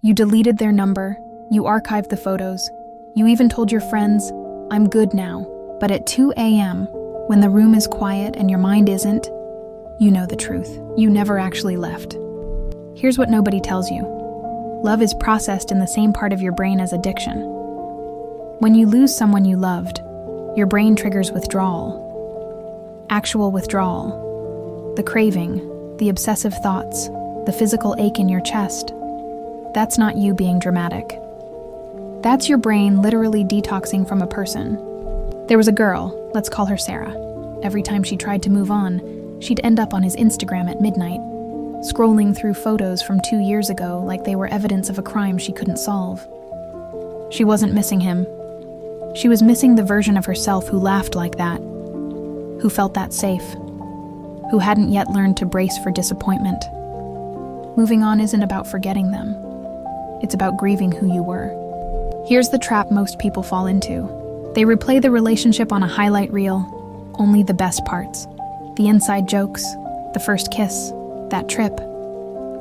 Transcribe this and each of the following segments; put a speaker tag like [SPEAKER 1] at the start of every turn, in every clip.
[SPEAKER 1] You deleted their number, you archived the photos, you even told your friends, "I'm good now." But at 2 a.m., when the room is quiet and your mind isn't, you know the truth. You never actually left. Here's what nobody tells you. Love is processed in the same part of your brain as addiction. When you lose someone you loved, your brain triggers withdrawal. Actual withdrawal. The craving, the obsessive thoughts, the physical ache in your chest. That's not you being dramatic. That's your brain literally detoxing from a person. There was a girl, let's call her Sarah. Every time she tried to move on, she'd end up on his Instagram at midnight, scrolling through photos from 2 years ago like they were evidence of a crime she couldn't solve. She wasn't missing him. She was missing the version of herself who laughed like that, who felt that safe, who hadn't yet learned to brace for disappointment. Moving on isn't about forgetting them. It's about grieving who you were. Here's the trap most people fall into. They replay the relationship on a highlight reel, only the best parts, the inside jokes, the first kiss, that trip,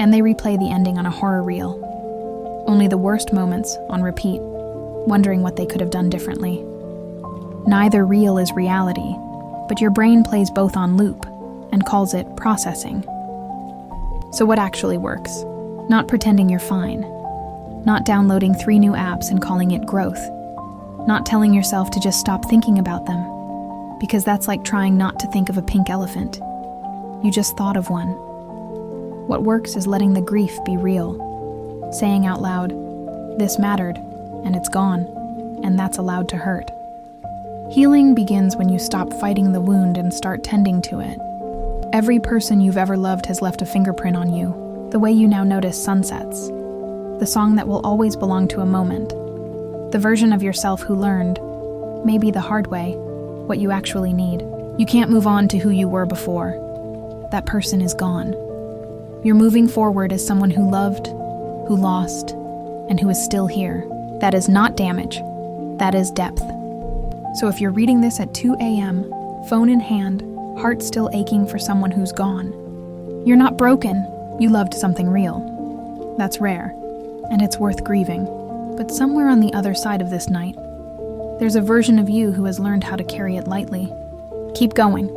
[SPEAKER 1] and they replay the ending on a horror reel, only the worst moments on repeat, wondering what they could have done differently. Neither reel is reality, but your brain plays both on loop and calls it processing. So what actually works? Not pretending you're fine. Not downloading 3 new apps and calling it growth. Not telling yourself to just stop thinking about them, because that's like trying not to think of a pink elephant. You just thought of one. What works is letting the grief be real. Saying out loud, "This mattered, and it's gone," and that's allowed to hurt. Healing begins when you stop fighting the wound and start tending to it. Every person you've ever loved has left a fingerprint on you, the way you now notice sunsets. The song that will always belong to a moment. The version of yourself who learned, maybe the hard way, what you actually need. You can't move on to who you were before. That person is gone. You're moving forward as someone who loved, who lost, and who is still here. That is not damage. That is depth. So if you're reading this at 2 a.m., phone in hand, heart still aching for someone who's gone, you're not broken. You loved something real. That's rare, and it's worth grieving. But somewhere on the other side of this night, there's a version of you who has learned how to carry it lightly. Keep going.